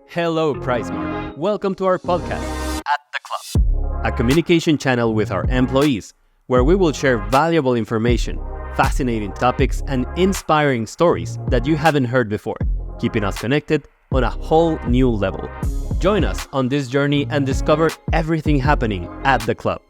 Hello, PriceSmart. Welcome to our podcast, At the Club, a communication channel with our employees, where we will share valuable information, fascinating topics, and inspiring stories that you haven't heard before, keeping us connected on a whole new level. Join us on this journey and discover everything happening at the club.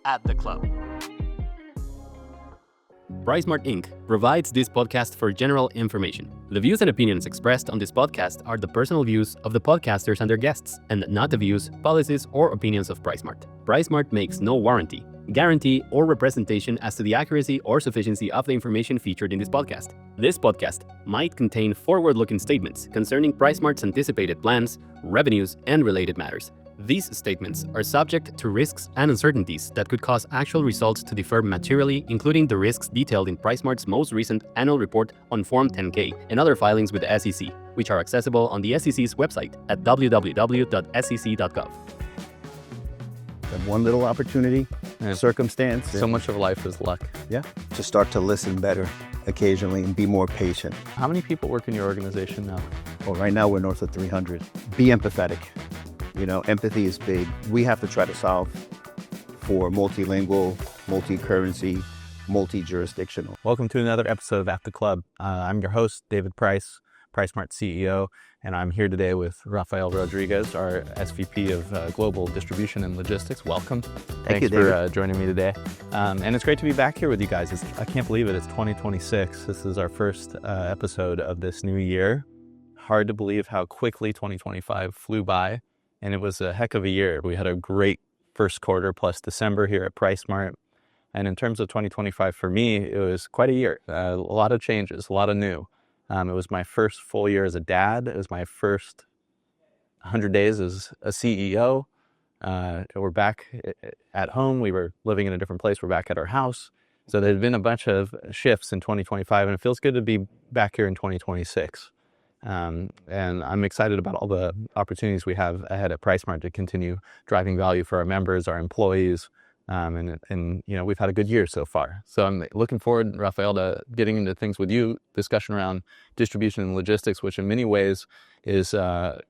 PriceSmart Inc. provides this podcast for general information. The views and opinions expressed on this podcast are the personal views of the podcasters and their guests, and not the views, policies, or opinions of PriceSmart. PriceSmart makes no warranty, guarantee, or representation as to the accuracy or sufficiency of the information featured in this podcast. This podcast might contain forward-looking statements concerning PriceSmart's anticipated plans, revenues, and related matters. These statements are subject to risks and uncertainties that could cause actual results to differ materially, including the risks detailed in PriceSmart's most recent annual report on Form 10-K and other filings with the SEC, which are accessible on the SEC's website at www.sec.gov. One little opportunity, circumstance. So much of life is luck. Yeah. To start to listen better occasionally and be more patient. How many people work in your organization now? Well, right now we're north of 300. Be empathetic. You know, empathy is big. We have to try to solve for multilingual, multi-currency, multi-jurisdictional. Welcome to another episode of At the Club. I'm your host, David Price, PriceSmart CEO, and I'm here today with Rafael Rodríguez, our SVP of Global Distribution and Logistics. Welcome. Thank you, David. Thanks for joining me today. And it's great to be back here with you guys. I can't believe it. It's 2026. This is our first episode of this new year. Hard to believe how quickly 2025 flew by. And it was a heck of a year. We had a great first quarter plus December here at PriceSmart. And in terms of 2025 for me, it was quite a year. A lot of changes, a lot of new. It was my first full year as a dad. It was my first 100 days as a CEO. We're back at home. We were living in a different place. We're back at our house. So there had been a bunch of shifts in 2025, and it feels good to be back here in 2026. And I'm excited about all the opportunities we have ahead at PriceSmart to continue driving value for our members, our employees, and you know, we've had a good year so far. So I'm looking forward, Rafael, to getting into things with you, discussion around distribution and logistics, which in many ways is kind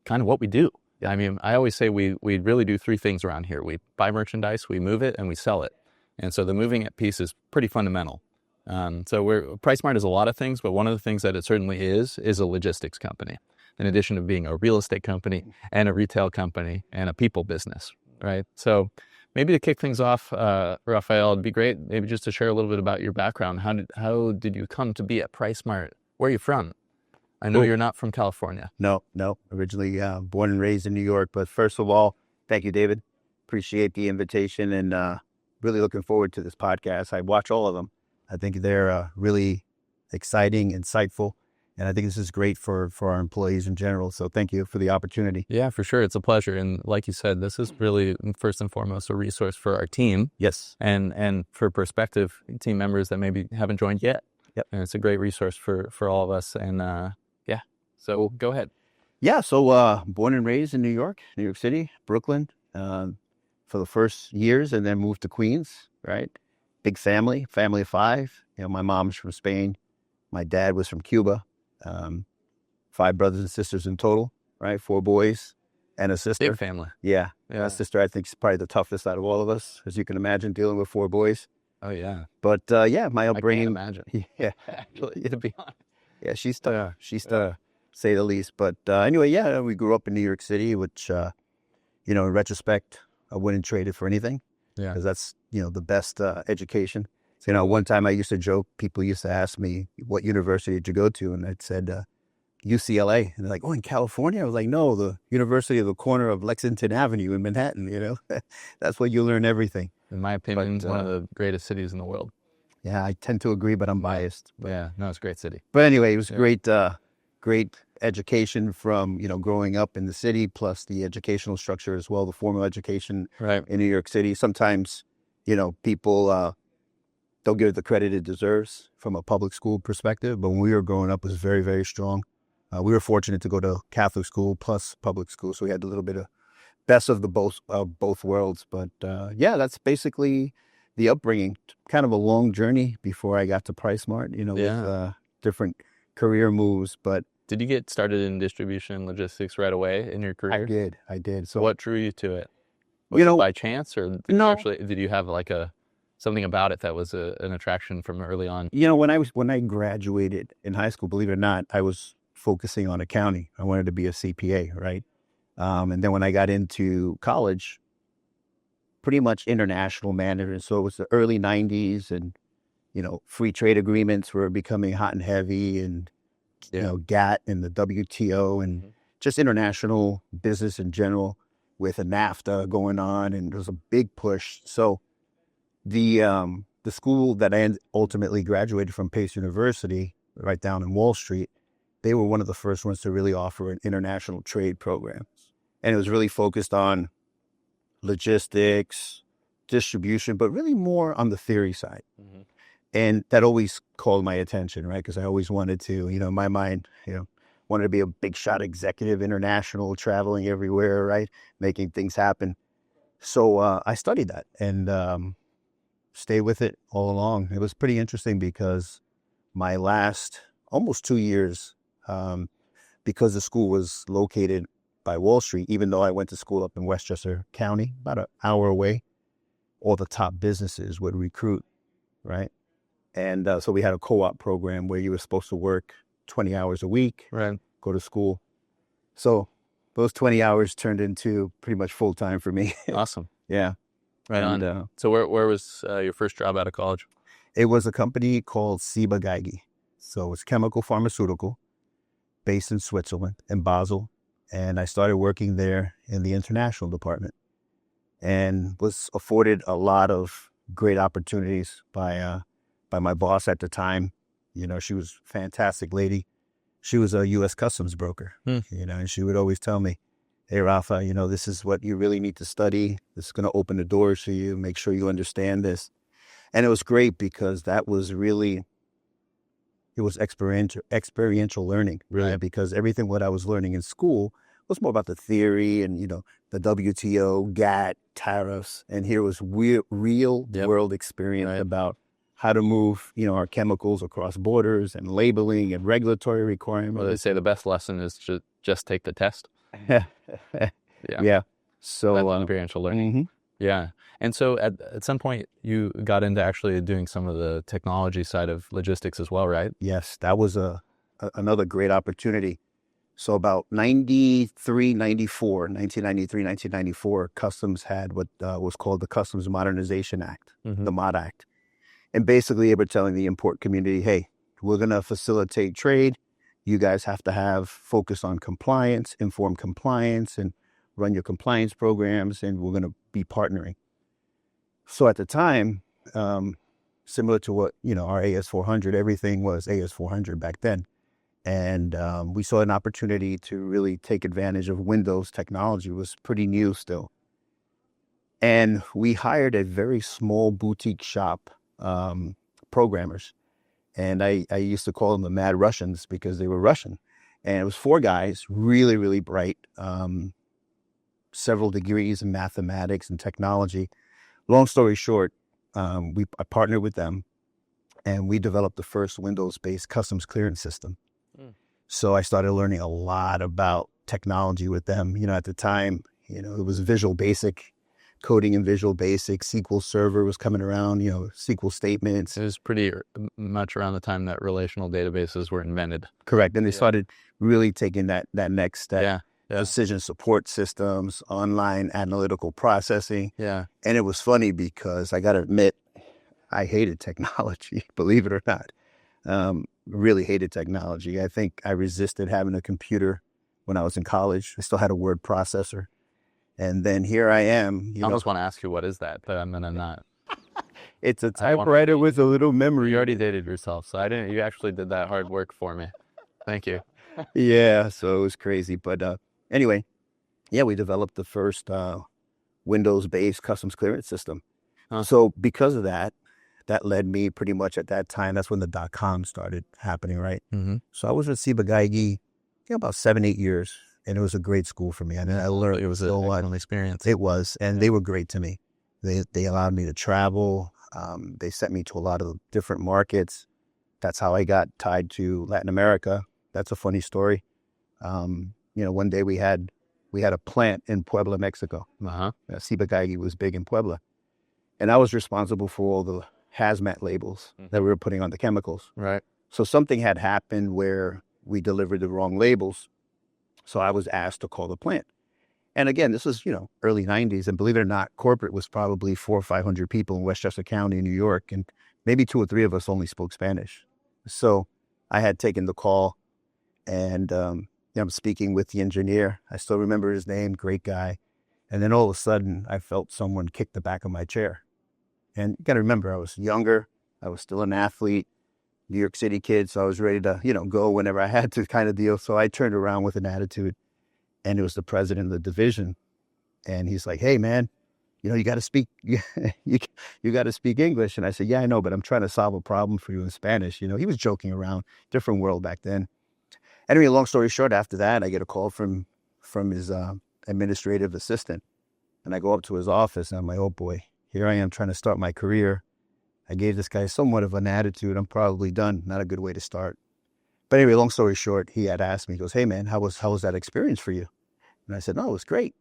of what we do. I mean, I always say we really do three things around here. We buy merchandise, we move it, and we sell it. And so the moving it piece is pretty fundamental. So PriceSmart is a lot of things, but one of the things that it certainly is a logistics company, in addition to being a real estate company and a retail company and a people business, right? So maybe to kick things off, Rafael, it'd be great maybe just to share a little bit about your background. How did you come to be at PriceSmart? Where are you from? I know you're not from California. No. Originally born and raised in New York. But first of all, thank you, David. Appreciate the invitation and really looking forward to this podcast. I watch all of them. I think they're really exciting, insightful, and I think this is great for our employees in general. So thank you for the opportunity. Yeah, for sure. It's a pleasure. And like you said, this is really first and foremost a resource for our team. Yes. And for prospective team members that maybe haven't joined yet. Yep. And it's a great resource for all of us. And so go ahead. Yeah, so born and raised in New York City, Brooklyn, for the first years, and then moved to Queens, right? Big family of five. You know, my mom's from Spain. My dad was from Cuba. 5 brothers and sisters in total, right? 4 boys and a sister. Big family. Yeah. My sister, I think, is probably the toughest out of all of us, as you can imagine, dealing with 4 boys. Oh, yeah. But, my upbringing. I can't imagine. Yeah. Actually, to be honest. Yeah, she's tough. Yeah. She's tough, say the least. But anyway, we grew up in New York City, which, in retrospect, I wouldn't trade it for anything. Yeah. Because that's, the best education. So, one time I used to joke, people used to ask me, what university did you go to? And I'd said, UCLA. And they're like, oh, in California? I was like, no, the University of the corner of Lexington Avenue in Manhattan, That's where you learn everything. In my opinion, one of the greatest cities in the world. Yeah, I tend to agree, but I'm biased. But, yeah, no, it's a great city. But anyway, it was great education from, growing up in the city, plus the educational structure as well, the formal education in New York City. Sometimes, people don't give it the credit it deserves from a public school perspective. But when we were growing up, it was very, very strong. We were fortunate to go to Catholic school plus public school. So we had a little bit of best of both worlds. But that's basically the upbringing. Kind of a long journey before I got to PriceSmart, with different career moves. But Did you get started in distribution and logistics right away in your career? I did. So what drew you to it? You know, by chance, or did you have like something about it that was an attraction from early on? You know, when I graduated in high school, believe it or not, I was focusing on accounting. I wanted to be a CPA, right? And then when I got into college, pretty much international management. So it was the early 90s, and, you know, free trade agreements were becoming hot and heavy, and, you know, GATT and the WTO, and just international business in general, with a NAFTA going on, and there was a big push. So the school that I ultimately graduated from, Pace University, right down in Wall Street, they were one of the first ones to really offer an international trade program. And it was really focused on logistics, distribution, but really more on the theory side. And that always called my attention, right? Because I always wanted to, you know, in my mind, you know, wanted to be a big shot executive, international, traveling everywhere, right? Making things happen. So I studied that and stayed with it all along. It was pretty interesting because my last almost 2 years, because the school was located by Wall Street, even though I went to school up in Westchester County, about an hour away, all the top businesses would recruit, right? And so we had a co-op program where you were supposed to work 20 hours a week, right? Go to school. So those 20 hours turned into pretty much full time for me. Awesome. Yeah. Right on. So where was your first job out of college? It was a company called Ciba Geigy. So it's chemical pharmaceutical based in Switzerland, in Basel. And I started working there in the international department and was afforded a lot of great opportunities by my boss at the time. You know, she was a fantastic lady. She was a U.S. Customs broker, you know, and she would always tell me, hey, Rafa, you know, this is what you really need to study. This is going to open the doors for you. Make sure you understand this. And it was great because that was really, it was experiential learning, really, right? Because everything what I was learning in school was more about the theory and, you know, the WTO, GATT, tariffs. And here was real world experience about how to move, you know, our chemicals across borders and labeling and regulatory requirements. Well, they say the best lesson is to just take the test. Yeah. So that's experiential learning. Yeah. And so at some point you got into actually doing some of the technology side of logistics as well, right? Yes, that was another great opportunity. So about 1994, Customs had what was called the Customs Modernization Act, the MOD Act. And basically they were telling the import community, hey, we're going to facilitate trade. You guys have to have focus on compliance, informed compliance, and run your compliance programs, and we're going to be partnering. So at the time, similar to what, you know, our AS400, everything was AS400 back then. And we saw an opportunity to really take advantage of Windows technology. It was pretty new still. And we hired a very small boutique shop, programmers. And I used to call them the Mad Russians because they were Russian. And it was 4 guys, really, really bright, several degrees in mathematics and technology. Long story short, I partnered with them, and we developed the first Windows-based customs clearance system. So I started learning a lot about technology with them. You know, at the time, you know, it was Visual Basic, coding in Visual Basic. SQL Server was coming around, you know, SQL statements. It was pretty much around the time that relational databases were invented. Correct. And they started really taking that next step. Decision support systems, online analytical processing. And it was funny because I got to admit, I hated technology, believe it or not. Really hated technology. I think I resisted having a computer when I was in college. I still had a word processor. And then here I am. I almost want to ask you, what is that? But I'm not. It's a typewriter with a little memory. You already dated yourself, so I didn't. You actually did that hard work for me. Thank you. Yeah, so it was crazy. But anyway, we developed the first Windows-based customs clearance system. So because of that, that led me pretty much at that time. That's when the .com started happening, right? So I was with Ciba Geigy about 7-8 years. And it was a great school for me. I mean, I learned it was an excellent experience. It was, and they were great to me. They allowed me to travel. They sent me to a lot of different markets. That's how I got tied to Latin America. That's a funny story. One day we had a plant in Puebla, Mexico. Ciba-Geigy was big in Puebla. And I was responsible for all the hazmat labels that we were putting on the chemicals. Right. So something had happened where we delivered the wrong labels. So I was asked to call the plant. And again, this was, early 90s. And believe it or not, corporate was probably 400 or 500 people in Westchester County, New York. And maybe 2 or 3 of us only spoke Spanish. So I had taken the call, and I'm speaking with the engineer. I still remember his name, great guy. And then all of a sudden, I felt someone kick the back of my chair. And you got to remember, I was younger. I was still an athlete, New York City kid. So I was ready to, go whenever I had to, kind of deal. So I turned around with an attitude, and it was the president of the division. And he's like, "Hey, man, you got to speak, you got to speak English." And I said, "Yeah, I know, but I'm trying to solve a problem for you in Spanish." He was joking around, different world back then. Anyway, long story short, after that, I get a call from his administrative assistant. And I go up to his office, and I'm like, "Oh boy, here I am trying to start my career. I gave this guy somewhat of an attitude. I'm probably done. Not a good way to start." But anyway, long story short, he had asked me, he goes, "Hey man, how was that experience for you?" And I said, "No, it was great,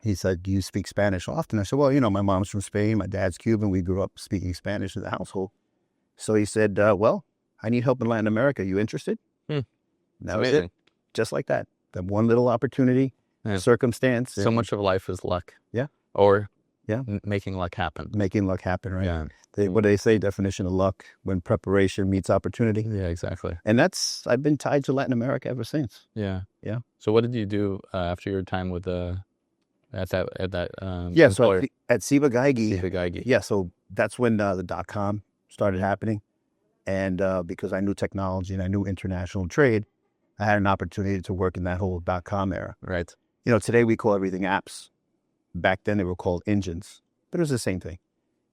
He said, "Do you speak Spanish often?" I said, "Well, my mom's from Spain. My dad's Cuban. We grew up speaking Spanish in the household." So he said, "Well, I need help in Latin America. You interested?" That was it. Just like that. That one little opportunity, circumstance. So much of life is luck. Yeah. Or making luck happen. Making luck happen, right? Yeah. What do they say? Definition of luck: when preparation meets opportunity. Yeah, exactly. And I've been tied to Latin America ever since. Yeah. Yeah. So what did you do after your time with at that so employer? at Ciba-Geigy. Ciba-Geigy. Yeah, so that's when the .com started happening. And because I knew technology and I knew international trade, I had an opportunity to work in that whole .com era. Right. Today we call everything apps. Back then they were called engines, but it was the same thing.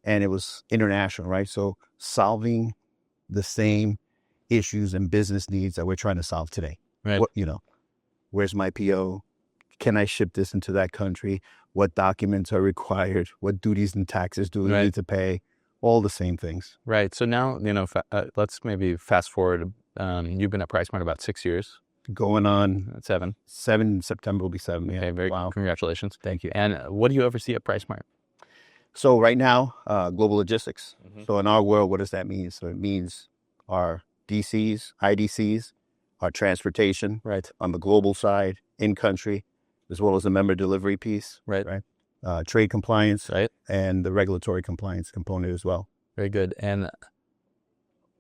And it was international, right? So solving the same issues and business needs that we're trying to solve today. Right. Where's my PO? Can I ship this into that country? What documents are required? What duties and taxes do we need to pay? All the same things. Right. So now, let's maybe fast forward. You've been at PriceSmart about 6 years. Going on 7. 7 September will be 7. Yeah. Okay, Wow. Congratulations. Thank you. And what do you oversee at PriceSmart? So right now, global logistics. So in our world, what does that mean? So it means our DCs, IDCs, our transportation on the global side, in country, as well as the member delivery piece. Right. Trade compliance and the regulatory compliance component as well. Very good. And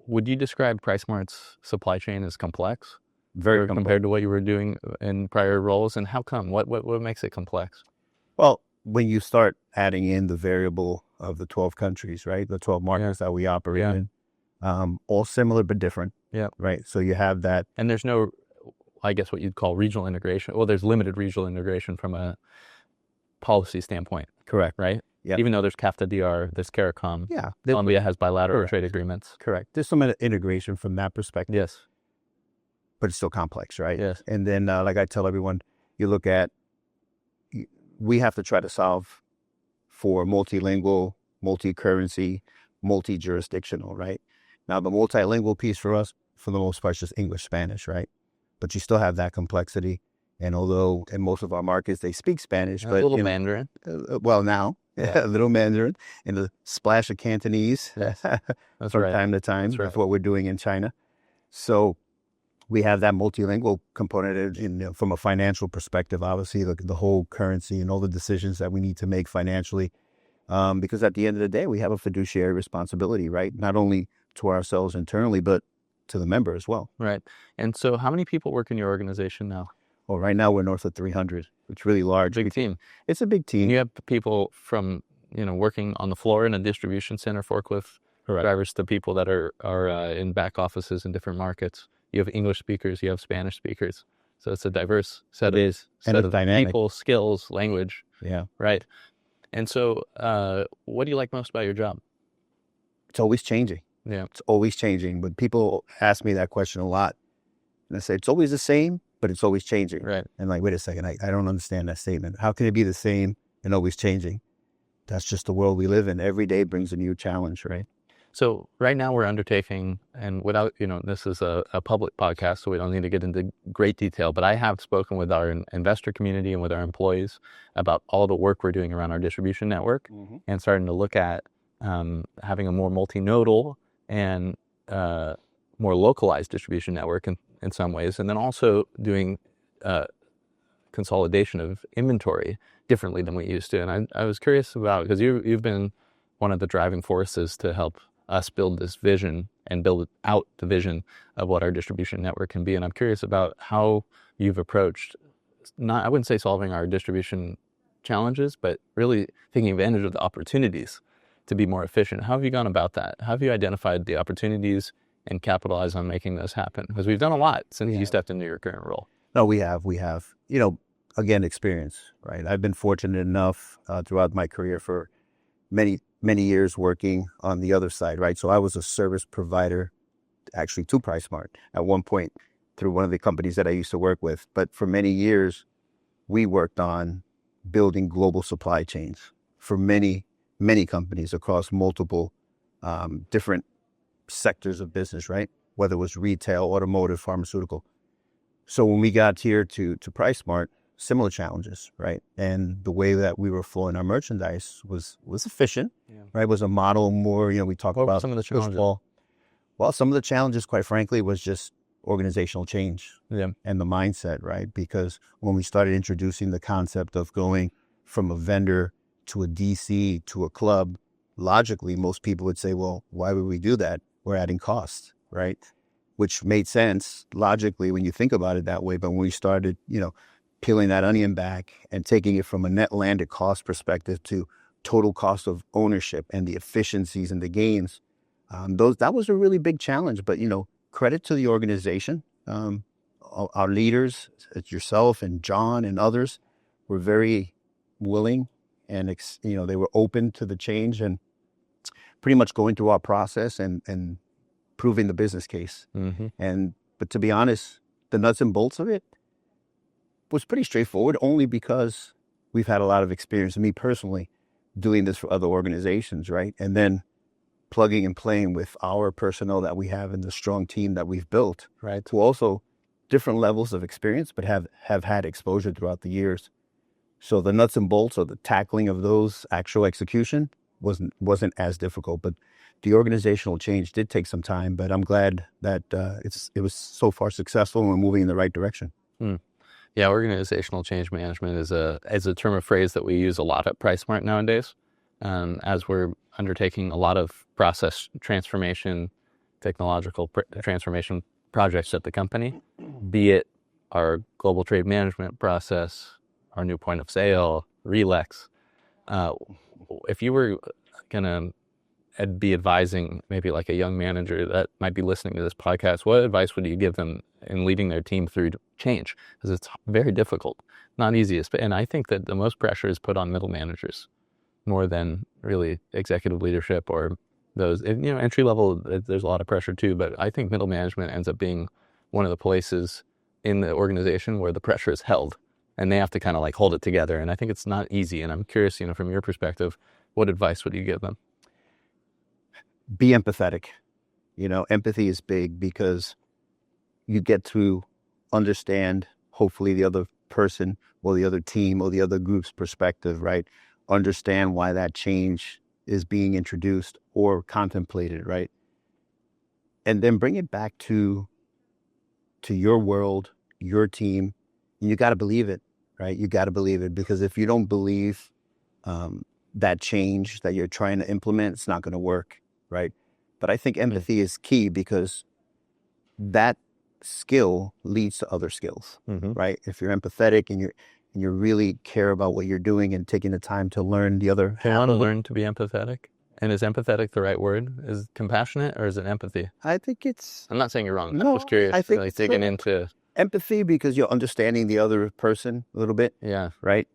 would you describe PriceSmart's supply chain as complex? Very complex. Compared to what you were doing in prior roles? And how come? What makes it complex? Well, when you start adding in the variable of the 12 countries, right? The 12 markets that we operate in, all similar but different. Yeah. Right. So you have that. And there's no, I guess what you'd call regional integration. Well, there's limited regional integration from a policy standpoint. Correct. Right? Yeah. Even though there's CAFTA-DR, there's CARICOM. Yeah. Colombia has bilateral trade agreements. Correct. There's some integration from that perspective. Yes. But it's still complex, right? Yes. And then, like I tell everyone, you look at, we have to try to solve for multilingual, multi-currency, multi-jurisdictional, right? Now, the multilingual piece for us, for the most part, is just English, Spanish, right? But you still have that complexity. And although in most of our markets, they speak Spanish, but a little Mandarin. Well, now, a little Mandarin and a splash of Cantonese That's from time to time. That's what we're doing in China. So we have that multilingual component from a financial perspective, obviously, the whole currency and all the decisions that we need to make financially. Because at the end of the day, we have a fiduciary responsibility, right? Not only to ourselves internally, but to the member as well. Right. And so how many people work in your organization now? Well, right now we're north of 300. It's really large. Big team. It's a big team. And you have people from, working on the floor in a distribution center, forklift drivers, to people that are in back offices in different markets. You have English speakers, you have Spanish speakers. So it's a diverse set of dynamic. People, skills, language. Yeah. Right. And so what do you like most about your job? It's always changing. Yeah. It's always changing. But people ask me that question a lot. And I say, it's always the same, but it's always changing. Right. And wait a second, I don't understand that statement. How can it be the same and always changing? That's just the world we live in. Every day brings a new challenge, right? So right now we're undertaking, and without, this is a public podcast, so we don't need to get into great detail, but I have spoken with our investor community and with our employees about all the work we're doing around our distribution network, and starting to look at having a more multinodal and more localized distribution network in some ways, and then also doing consolidation of inventory differently than we used to. And I was curious about, because you've been one of the driving forces to help us build this vision and build out the vision of what our distribution network can be. And I'm curious about how you've approached, I wouldn't say solving our distribution challenges, but really taking advantage of the opportunities to be more efficient. How have you gone about that? How have you identified the opportunities and capitalized on making those happen? Because we've done a lot since you stepped into your current role. No, we have. Again, experience, right? I've been fortunate enough throughout my career for many years working on the other side, right? So I was a service provider actually to PriceSmart at one point through one of the companies that I used to work with. But for many years, we worked on building global supply chains for many companies across multiple different sectors of business, right? Whether it was retail, automotive, pharmaceutical. So when we got here to PriceSmart, similar challenges, right? And the way that we were flowing our merchandise was efficient, right? Was a model more, we talked about some of the challenges. Well, some of the challenges, quite frankly, was just organizational change and the mindset, right? Because when we started introducing the concept of going from a vendor to a DC to a club, logically, most people would say, well, why would we do that? We're adding costs, right? Which made sense logically when you think about it that way. But when we started, peeling that onion back and taking it from a net landed cost perspective to total cost of ownership and the efficiencies and the gains, that was a really big challenge. But, credit to the organization. Our leaders, yourself and John and others, were very willing and, they were open to the change and pretty much going through our process and proving the business case. But to be honest, the nuts and bolts of it was pretty straightforward, only because we've had a lot of experience, and me personally, doing this for other organizations, right? And then plugging and playing with our personnel that we have and the strong team that we've built, right? To also different levels of experience, but have had exposure throughout the years. So the nuts and bolts or the tackling of those actual execution wasn't as difficult, but the organizational change did take some time. But I'm glad that it was so far successful and we're moving in the right direction. Yeah, organizational change management is a term of phrase that we use a lot at PriceSmart nowadays, as we're undertaking a lot of process transformation, technological transformation projects at the company, be it our global trade management process, our new point of sale, Relex. If you were going to be advising maybe like a young manager that might be listening to this podcast, what advice would you give them in leading their team through change? Because it's very difficult, not easiest. And I think that the most pressure is put on middle managers more than really executive leadership or those, entry level, there's a lot of pressure too, but I think middle management ends up being one of the places in the organization where the pressure is held and they have to kind of like hold it together. And I think it's not easy. And I'm curious, from your perspective, what advice would you give them? Be empathetic. Empathy is big because you get to understand, hopefully, the other person or the other team or the other group's perspective, right? Understand why that change is being introduced or contemplated, right? And then bring it back to your world, your team. And you got to believe it, right? You got to believe it, because if you don't believe that change that you're trying to implement, it's not going to work, right? But I think empathy is key, because that skill leads to other skills, right? If you're empathetic and you really care about what you're doing and taking the time to learn the other. Do you want to learn to be empathetic? And is empathetic the right word? Is it compassionate or is it empathy? I think it's... I'm not saying you're wrong. No, I'm just curious. I think like digging into... Empathy, because you're understanding the other person a little bit. Yeah. Right?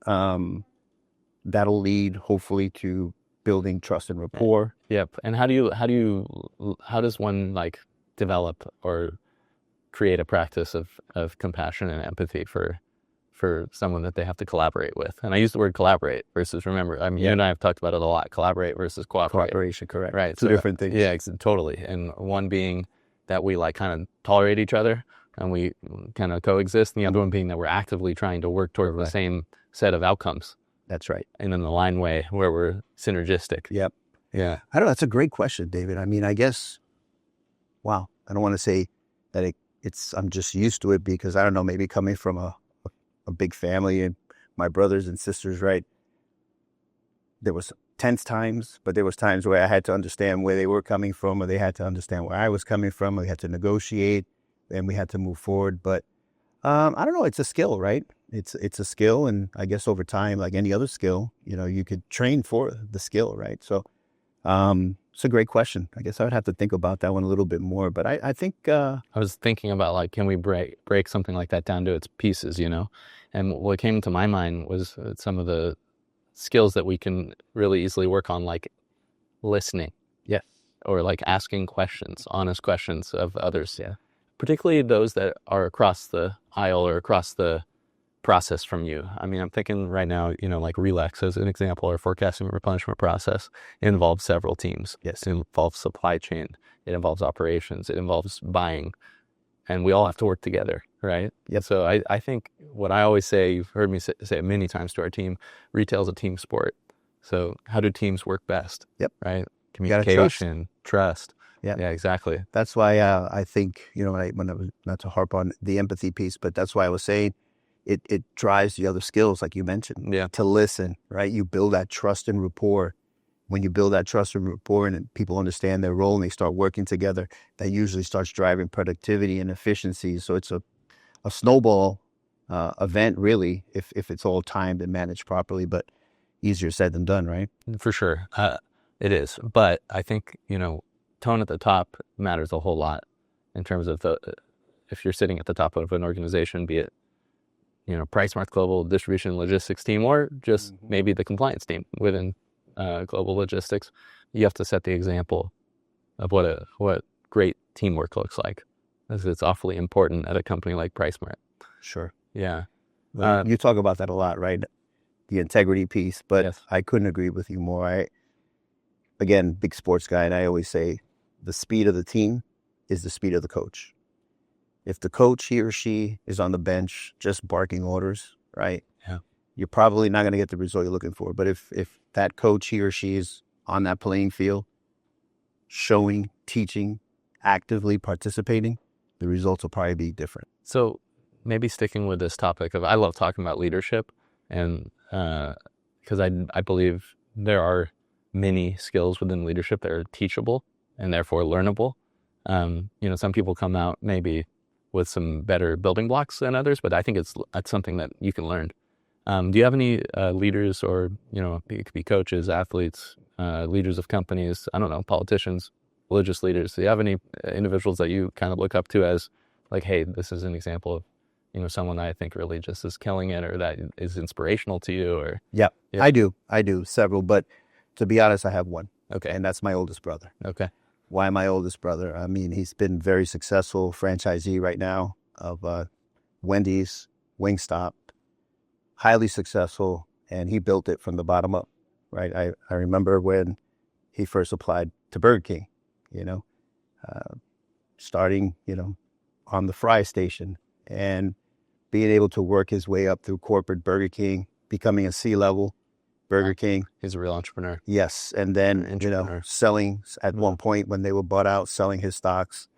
That'll lead, hopefully, to building trust and rapport. Yep. And how does one like develop or create a practice of compassion and empathy for for someone that they have to collaborate with. And I use the word collaborate versus remember. I mean, you and I have talked about it a lot. Collaborate versus cooperate. Cooperation, correct. Right. Two different things. Yeah, totally. And one being that we like kind of tolerate each other and we kind of coexist. And the other one being that we're actively trying to work toward the same set of outcomes. That's right. And in the line way where we're synergistic. Yep. Yeah. I don't know. That's a great question, David. I mean, I guess, wow. I don't want to say that I'm just used to it because I don't know, maybe coming from a big family and my brothers and sisters, right? There was tense times, but there was times where I had to understand where they were coming from, or they had to understand where I was coming from, or we had to negotiate and we had to move forward. But I don't know. It's a skill, right? It's a skill. And I guess over time, like any other skill, you could train for the skill, right? So it's a great question. I guess I would have to think about that one a little bit more. But I think I was thinking about like, can we break something like that down to its pieces, And what came to my mind was some of the skills that we can really easily work on, like listening. Yes. Or like asking questions, honest questions of others. Yeah. Particularly those that are across the aisle or across the process from you. I mean, I'm thinking right now, like Relax as an example, or forecasting and replenishment process. It involves several teams. Yes. It involves supply chain. It involves operations. It involves buying. And we all have to work together, right? Yep. So I think what I always say, you've heard me say it many times to our team, retail is a team sport. So how do teams work best? Yep. Right? Communication, trust. Yeah. Yeah, exactly. That's why I think, when I was, not to harp on the empathy piece, but that's why I was saying it drives the other skills, like you mentioned, to listen, right? You build that trust and rapport. When you build that trust and rapport and people understand their role and they start working together, that usually starts driving productivity and efficiency. So it's a snowball event, really, if it's all timed and managed properly, but easier said than done, right? For sure. It is. But I think, tone at the top matters a whole lot in terms of if you're sitting at the top of an organization, be it, PriceSmart Global Distribution Logistics team, or just maybe the compliance team within global logistics, you have to set the example of what great teamwork looks like. As it's awfully important at a company like PriceSmart. Sure. Yeah. You talk about that a lot, right? The integrity piece, but yes. I couldn't agree with you more. Again, big sports guy, and I always say the speed of the team is the speed of the coach. If the coach, he or she, is on the bench just barking orders, right? Yeah. You're probably not going to get the result you're looking for. But if that coach, he or she, is on that playing field, showing, teaching, actively participating, the results will probably be different. So maybe sticking with this topic I love talking about leadership, and because I believe there are many skills within leadership that are teachable and therefore learnable. Some people come out maybe with some better building blocks than others, but I think it's something that you can learn. Do you have any leaders, or it could be coaches, athletes, leaders of companies, I don't know, politicians, religious leaders? Do you have any individuals that you kind of look up to as like, hey, this is an example of someone I think really just is killing it, or that is inspirational to you? Or yeah. I do several, but to be honest, I have one. Okay. And that's my oldest brother. Okay. Why my oldest brother? I mean, he's been very successful franchisee right now of Wendy's, Wingstop, highly successful, and he built it from the bottom up, right? I remember when he first applied to Burger King, starting, on the fry station and being able to work his way up through corporate Burger King, becoming a C-level Burger King. He's a real entrepreneur. Yes. And then, selling at one point when they were bought out, selling his stocks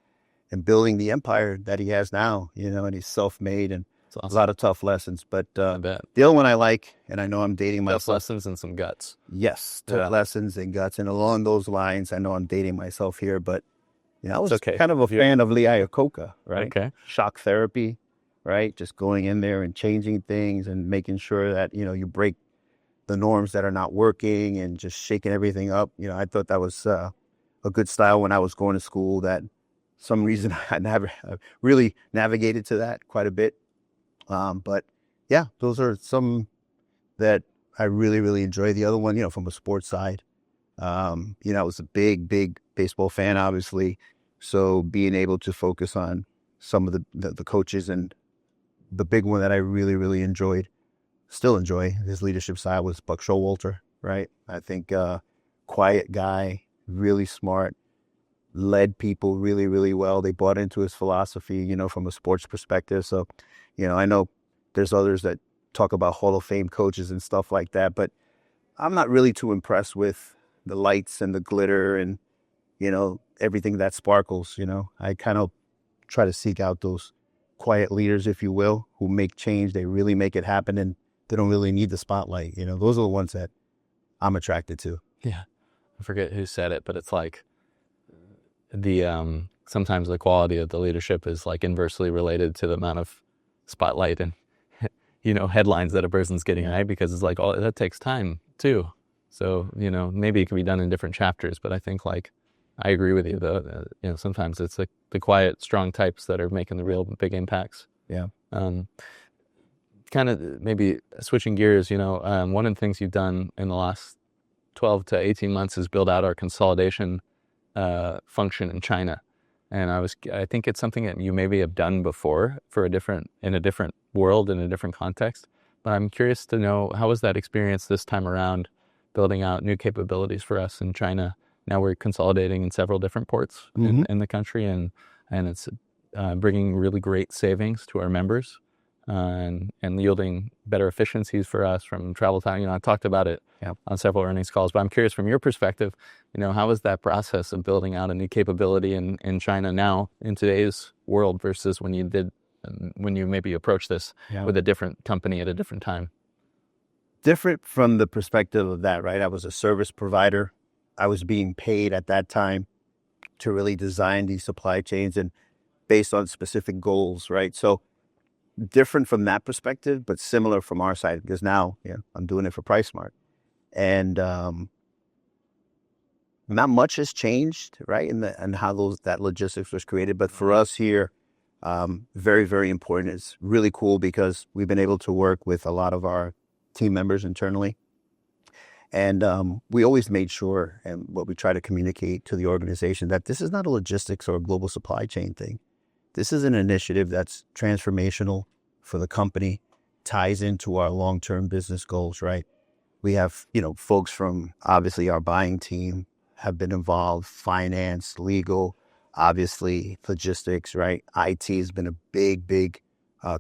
and building the empire that he has now, and he's self-made, and awesome. A lot of tough lessons. But I bet. The other one I like, and I know I'm dating myself. Tough lessons and some guts. Yes. Tough lessons and guts. And along those lines, I know I'm dating myself here, but I was kind of a fan of Lee Iacocca, right? Okay. Shock therapy, right? Just going in there and changing things and making sure that, you break the norms that are not working and just shaking everything up. I thought that was a good style when I was going to school. That some reason I never really navigated to that quite a bit. But yeah, those are some that I really, really enjoy. The other one, from a sports side, I was a big baseball fan, obviously. So being able to focus on some of the coaches and the big one that I really, really enjoyed, still enjoy his leadership side, was Buck Showalter, right? I think quiet guy, really smart, led people really, really well. They bought into his philosophy, from a sports perspective. So, I know there's others that talk about Hall of Fame coaches and stuff like that, but I'm not really too impressed with the lights and the glitter and, everything that sparkles. I kind of try to seek out those quiet leaders, if you will, who make change. They really make it happen, and they don't really need the spotlight. Those are the ones that I'm attracted to. Yeah. I forget who said it, but it's like sometimes the quality of the leadership is like inversely related to the amount of spotlight and, headlines that a person's getting, right? Because it's like, that takes time too. So, maybe it can be done in different chapters, but I think like, I agree with you though. Sometimes it's like the quiet, strong types that are making the real big impacts. Yeah. Kind of maybe switching gears, one of the things you've done in the last 12 to 18 months is build out our consolidation function in China. And I think it's something that you maybe have done before in a different world, in a different context. But I'm curious to know, how was that experience this time around, building out new capabilities for us in China? Now we're consolidating in several different ports in the country, and it's bringing really great savings to our members and yielding better efficiencies for us from travel time. I talked about it on several earnings calls, but I'm curious from your perspective, how was that process of building out a new capability in China now in today's world versus when you maybe approached this with a different company at a different time? Different from the perspective of that, right? I was a service provider. I was being paid at that time to really design these supply chains and based on specific goals, right? So different from that perspective, but similar from our side, because now I'm doing it for PriceSmart. And not much has changed, right? And how that logistics was created. But for us here, very, very important. It's really cool because we've been able to work with a lot of our team members internally. And we always made sure, and what we try to communicate to the organization, that this is not a logistics or a global supply chain thing. This is an initiative that's transformational for the company, ties into our long-term business goals, right? We have, folks from obviously our buying team have been involved, finance, legal, obviously logistics, right? IT has been a big, big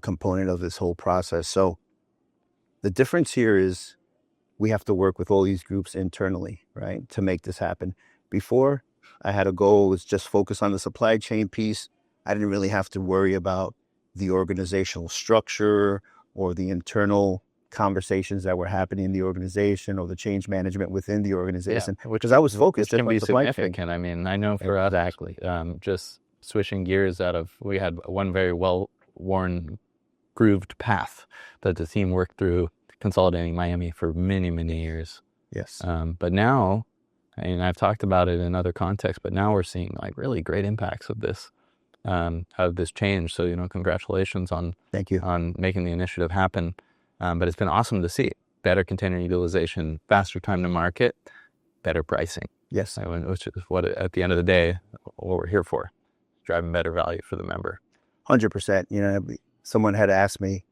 component of this whole process. So the difference here is we have to work with all these groups internally, right, to make this happen. Before, I had a goal, was just focus on the supply chain piece. I didn't really have to worry about the organizational structure or the internal conversations that were happening in the organization or the change management within the organization. Because I was focused just on be supply significant. chain. I mean, I know for us, just switching gears we had one very well-worn, grooved path that the team worked through, consolidating Miami for many, many years. Yes. But now, and I've talked about it in other contexts, but now we're seeing like really great impacts of this change. So, congratulations Thank you. on making the initiative happen. But it's been awesome to see better container utilization, faster time to market, better pricing. Yes. Which is what, at the end of the day, what we're here for, driving better value for the member. 100%. Someone had asked me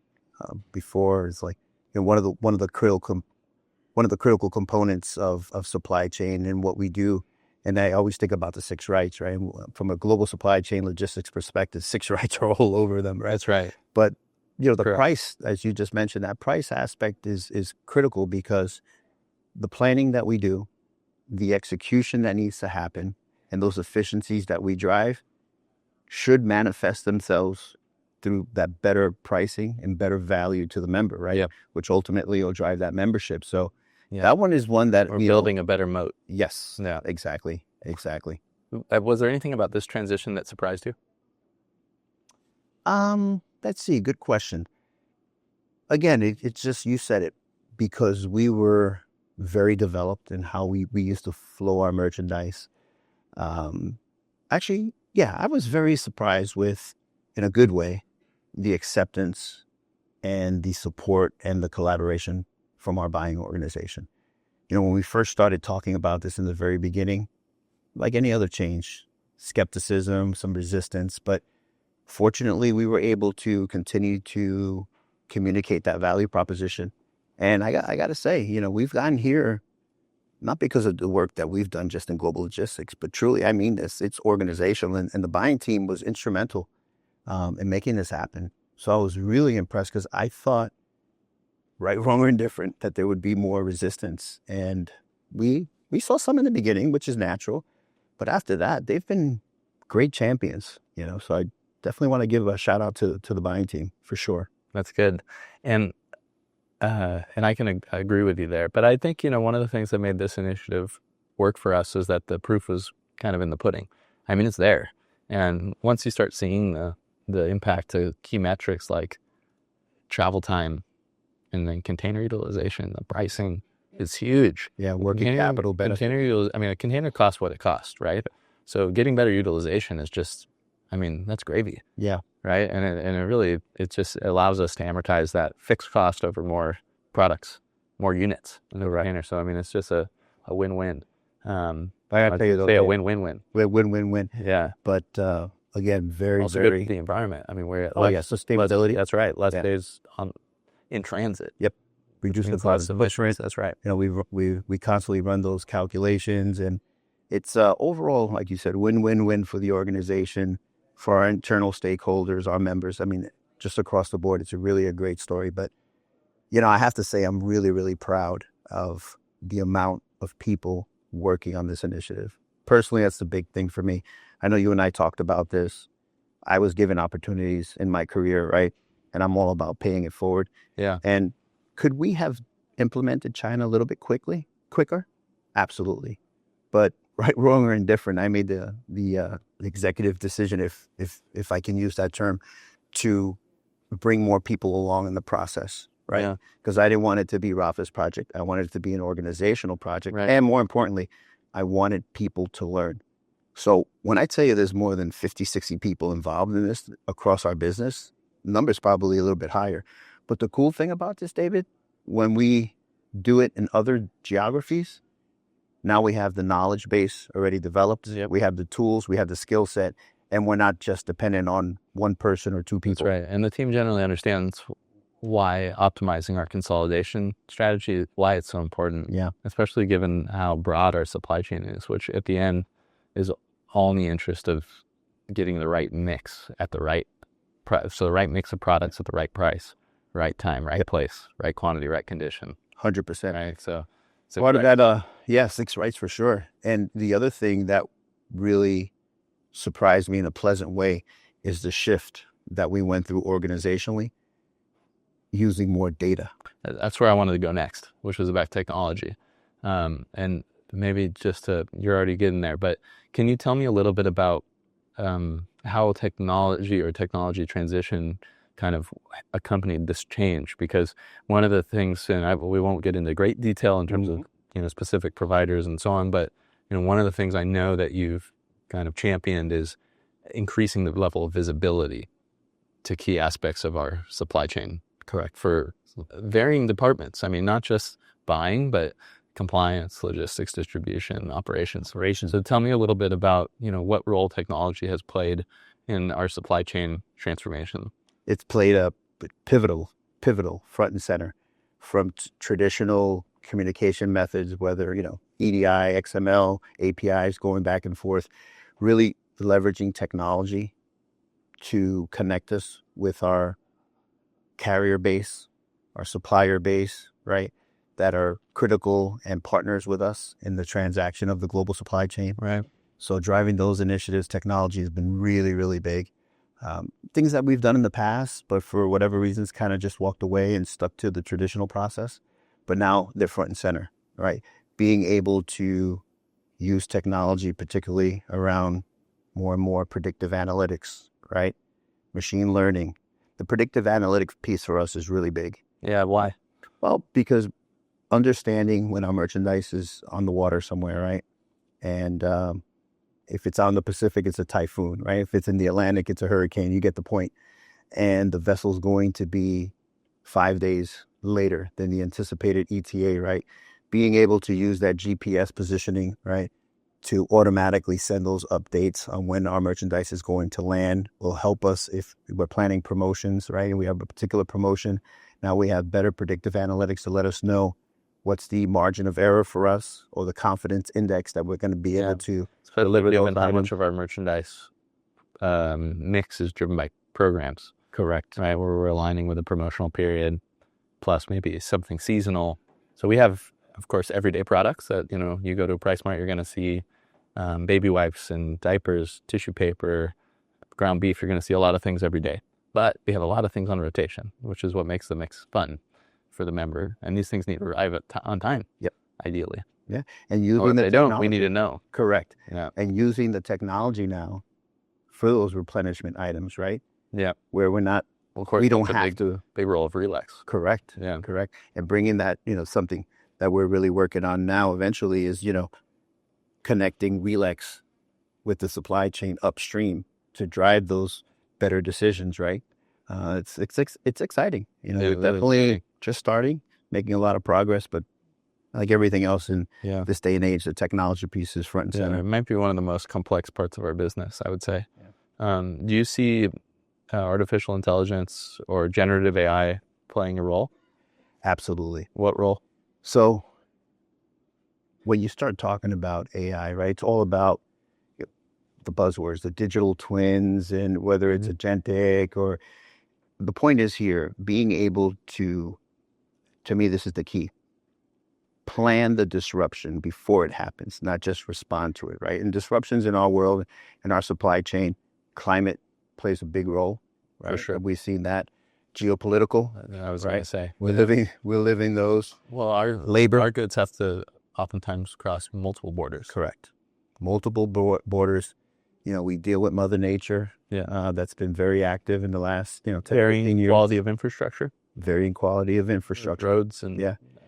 before, it's like, one of the critical components of supply chain and what we do. And I always think about the 6 rights, right? From a global supply chain logistics perspective, 6 rights are all over them, right? That's right. But the Correct. price, as you just mentioned, that price aspect is critical because the planning that we do, the execution that needs to happen, and those efficiencies that we drive should manifest themselves through that better pricing and better value to the member, right? Yeah. Which ultimately will drive that membership. So that one is one that we're building a better moat. Yes. Yeah. Exactly. Was there anything about this transition that surprised you? Let's see. Good question. Again, it's just, you said it, because we were very developed in how we used to flow our merchandise. Actually, I was very surprised with, in a good way, the acceptance and the support and the collaboration from our buying organization. When we first started talking about this in the very beginning, like any other change, skepticism, some resistance, but fortunately, we were able to continue to communicate that value proposition. And I got to say, we've gotten here not because of the work that we've done just in global logistics, but truly, I mean this, it's organizational. And the buying team was instrumental in making this happen. So I was really impressed because I thought, right, wrong, or indifferent, that there would be more resistance. And we saw some in the beginning, which is natural. But after that, they've been great champions, So I definitely want to give a shout out to the buying team for sure. That's good. And I can agree with you there. But I think, one of the things that made this initiative work for us is that the proof was kind of in the pudding. I mean, it's there. And once you start seeing the impact to key metrics like travel time and then container utilization, the pricing is huge. Yeah, working capital benefit. A container costs what it costs, right? So getting better utilization is just, that's gravy. Yeah. Right. And it just allows us to amortize that fixed cost over more products, more units in the container. So, it's just a win-win. I gotta tell you though, a win-win-win. Win-win-win. Yeah. But again, very, also very good for the environment. We're at sustainability. That's right. Less days in transit. Yep. Reduce the cost of emissions. That's right. We constantly run those calculations, and it's overall, like you said, win-win-win for the organization, for our internal stakeholders, our members. Just across the board, it's really a great story. But, I have to say, I'm really, really proud of the amount of people working on this initiative. Personally, that's the big thing for me. I know you and I talked about this. I was given opportunities in my career, right? And I'm all about paying it forward. Yeah. And could we have implemented China a little bit quicker? Absolutely. But right, wrong, or indifferent, I made the executive decision, if I can use that term, to bring more people along in the process, right? Because I didn't want it to be Rafa's project. I wanted it to be an organizational project. Right. And more importantly, I wanted people to learn. So when I tell you there's more than 50, 60 people involved in this across our business, the number's probably a little bit higher. But the cool thing about this, David, when we do it in other geographies, now we have the knowledge base already developed. Yep. We have the tools, we have the skill set, and we're not just dependent on one person or two people. That's right. And the team generally understands why optimizing our consolidation strategy, why it's so important. Yeah. Especially given how broad our supply chain is, which at the end is all in the interest of getting the right mix at the right price. So the right mix of products at the right price, right time, right place, right quantity, right condition. 100%. Right. So part of that, 6 rights for sure. And the other thing that really surprised me in a pleasant way is the shift that we went through organizationally, using more data. That's where I wanted to go next, which was about technology. And maybe you're already getting there, but can you tell me a little bit about how technology transition kind of accompanied this change? Because one of the things, and we won't get into great detail in terms of specific providers and so on, but one of the things I know that you've kind of championed is increasing the level of visibility to key aspects of our supply chain. Correct. For varying departments. Not just buying, but compliance, logistics, distribution, operations. So tell me a little bit about, what role technology has played in our supply chain transformation. It's played a pivotal front and center from traditional communication methods, whether, EDI, XML, APIs, going back and forth, really leveraging technology to connect us with our carrier base, our supplier base, right, that are critical and partners with us in the transaction of the global supply chain. Right. So driving those initiatives, technology has been really, really big. Things that we've done in the past, but for whatever reasons, kind of just walked away and stuck to the traditional process. But now they're front and center, right? Being able to use technology, particularly around more and more predictive analytics, right? Machine learning. The predictive analytics piece for us is really big. Yeah, why? Well, because understanding when our merchandise is on the water somewhere, right? And if it's on the Pacific, it's a typhoon, right? If it's in the Atlantic, it's a hurricane. You get the point. And the vessel's going to be 5 days later than the anticipated ETA, right? Being able to use that GPS positioning, right, to automatically send those updates on when our merchandise is going to land. Will help us if we're planning promotions, right? And we have a particular promotion. Now we have better predictive analytics to let us know what's the margin of error for us or the confidence index that we're going to be able to deliver those Given how items. much of our merchandise mix is driven by programs. Correct. Right, where we're aligning with a promotional period, plus maybe something seasonal. So we have, of course, everyday products that, you go to a PriceSmart, you're going to see baby wipes and diapers, tissue paper, ground beef. You're going to see a lot of things every day. But we have a lot of things on rotation, which is what makes the mix fun for the member. And these things need to arrive on time. Yep. Ideally. Yeah. And using Or if the they don't, we need to know. Correct. Yeah. And using the technology now for those replenishment items, right? Yeah. Where we're not, well, of course, we don't have to. Big role of Relax. Correct. Yeah. Correct. And bringing that, something that we're really working on now eventually is, connecting Relax with the supply chain upstream to drive those better decisions, right? It's exciting. Definitely just starting, making a lot of progress, but like everything else in this day and age, the technology piece is front and center. It might be one of the most complex parts of our business, I would say. Yeah. Do you see artificial intelligence or generative AI playing a role? Absolutely. What role? So when you start talking about AI, right, it's all about the buzzwords, the digital twins, and whether it's agentic or the point is here, being able to me, this is the key. Plan the disruption before it happens, not just respond to it, right? And disruptions in our world, in our supply chain, climate plays a big role, right? For sure. We've seen that. Geopolitical, I was going to say. We're living those. Well, our goods have to oftentimes cross multiple borders. Correct. Multiple borders. We deal with Mother Nature. Yeah. That's been very active in the last, 10, 15 Varying years. quality of infrastructure. Varying quality of infrastructure. Roads and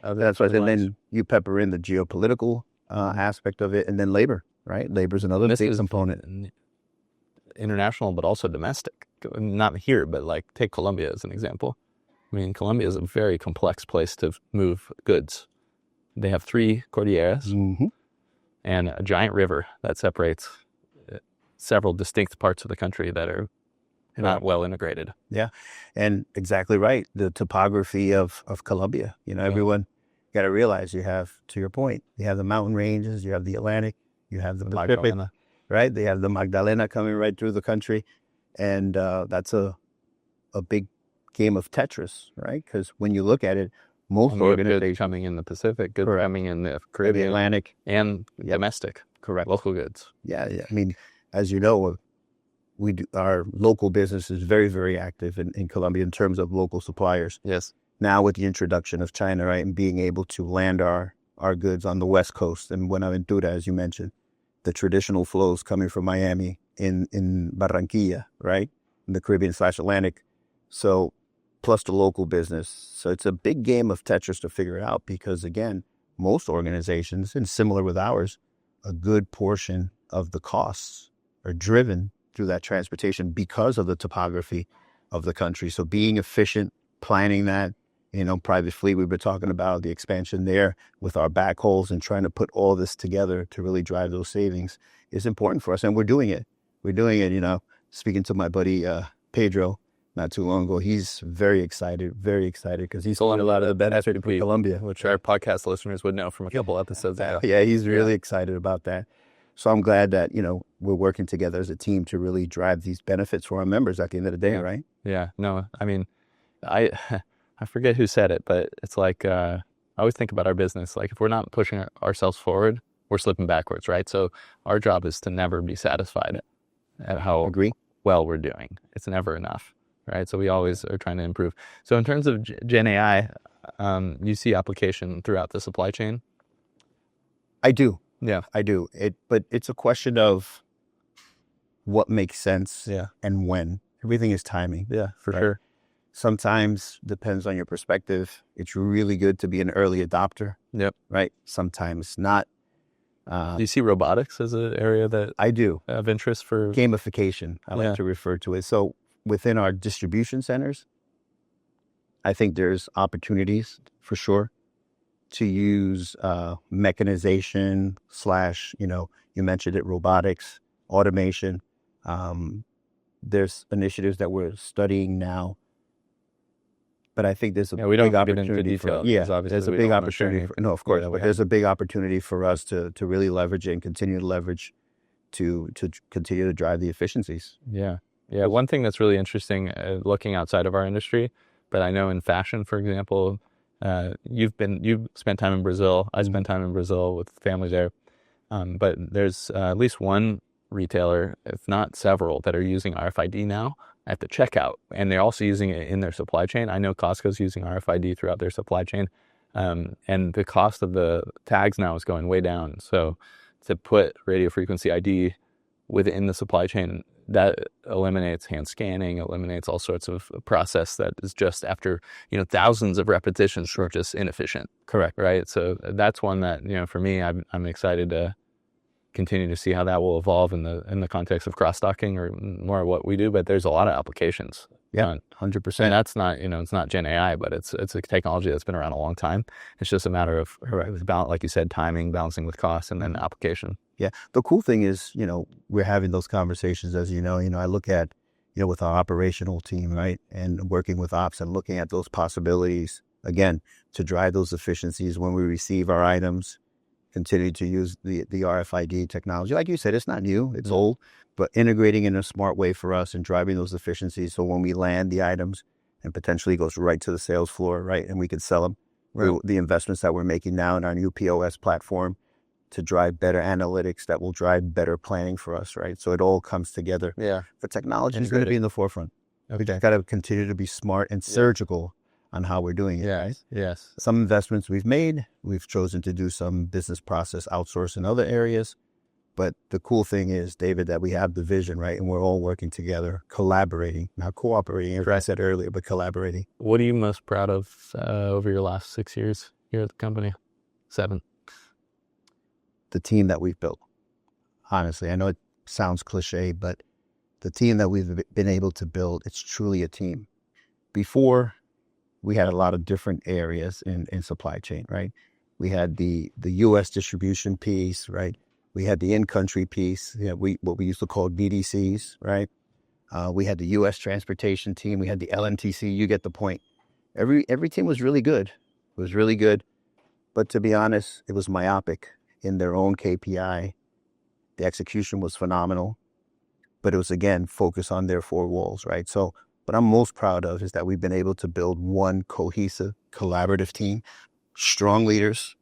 that's right. And then you pepper in the geopolitical aspect of it, and then labor, right? Labor's another big component. International, but also domestic. Not here, but like take Colombia as an example. I mean, Colombia is a very complex place to move goods. They have 3 cordilleras and a giant river that separates several distinct parts of the country that are not well integrated. Yeah, and exactly right. The topography of Colombia. Everyone got to realize you have, to your point, you have the mountain ranges, you have the Atlantic, you have the Pacific, right? They have the Magdalena coming right through the country, and that's a big game of Tetris, right? Because when you look at it, most organizations goods coming in the Pacific, goods coming in the Caribbean, the Atlantic, and domestic, correct, local goods. Yeah. I mean, as you know, our local business is very, very active in Colombia in terms of local suppliers. Yes. Now with the introduction of China, right, and being able to land our goods on the West Coast and Buenaventura, as you mentioned, the traditional flows coming from Miami in Barranquilla, right, in the Caribbean/Atlantic. So plus the local business. So it's a big game of Tetris to figure it out because, again, most organizations, and similar with ours, a good portion of the costs are driven through that transportation because of the topography of the country. So being efficient, planning that, private fleet, we've been talking about the expansion there with our backhauls and trying to put all this together to really drive those savings is important for us. And we're doing it. Speaking to my buddy Pedro not too long ago, he's very excited because he's seen a lot of the benefit of Colombia. Which our podcast listeners would know from a couple episodes ago. Yeah, he's really excited about that. So I'm glad that, we're working together as a team to really drive these benefits for our members at the end of the day, right? Yeah. No, I mean, I forget who said it, but it's like, I always think about our business. Like if we're not pushing ourselves forward, we're slipping backwards, right? So our job is to never be satisfied at how well we're doing. It's never enough, right? So we always are trying to improve. So in terms of Gen AI, you see application throughout the supply chain? I do. Yeah, I do. But it's a question of what makes sense and when. Everything is timing. Yeah, for sure. Sometimes, depends on your perspective, it's really good to be an early adopter. Yep. Right? Sometimes not. Do you see robotics as an area that I do of interest for gamification? I like to refer to it. So within our distribution centers, I think there's opportunities for sure to use mechanization / you mentioned it, robotics, automation. There's initiatives that we're studying now, but I think there's a we don't big opportunity there's a big opportunity of course, but there's a big opportunity for us to really leverage it and continue to leverage to continue to drive the efficiencies. Yeah. One thing that's really interesting, looking outside of our industry, but I know in fashion, for example, you've spent time in Brazil. I spent time in Brazil with family there. But there's at least one retailer, if not several, that are using RFID now at the checkout, and they're also using it in their supply chain. I know Costco's using RFID throughout their supply chain, and the cost of the tags now is going way down. So to put radio frequency ID within the supply chain, that eliminates hand scanning, eliminates all sorts of process that is just after, thousands of repetitions, just inefficient. Correct. Right. So that's one that, for me, I'm excited to continue to see how that will evolve in the context of cross-docking or more of what we do. But there's a lot of applications. Yeah, 100%. And that's not, it's not Gen AI, but it's a technology that's been around a long time. It's just a matter of, like you said, timing, balancing with cost, and then application. Yeah. The cool thing is, we're having those conversations, as I look at, with our operational team, right? And working with ops and looking at those possibilities, again, to drive those efficiencies when we receive our items, continue to use the RFID technology. Like you said, it's not new, it's old, but integrating in a smart way for us and driving those efficiencies. So when we land the items and potentially goes right to the sales floor, right? And we can sell them. Right. The investments that we're making now in our new POS platform to drive better analytics that will drive better planning for us, right? So it all comes together. Yeah. But technology is going to be in the forefront. Okay. We got to continue to be smart and surgical on how we're doing it. Right? Yes. Some investments we've made, we've chosen to do some business process outsource in other areas. But the cool thing is, David, that we have the vision, right? And we're all working together, collaborating, not cooperating, as I said earlier, but collaborating. What are you most proud of over your last 6 years here at the company? 7. The team that we've built. Honestly, I know it sounds cliche, but the team that we've been able to build, it's truly a team. Before, we had a lot of different areas in supply chain, right? We had the U.S. distribution piece, right? We had the in-country piece, what we used to call DDCs, right? We had the U.S. transportation team. We had the LNTC. You get the point. Every team was really good. It was really good. But to be honest, it was myopic in their own KPI. The execution was phenomenal. But it was, again, focused on their 4 walls, right? So what I'm most proud of is that we've been able to build one cohesive, collaborative team, strong leaders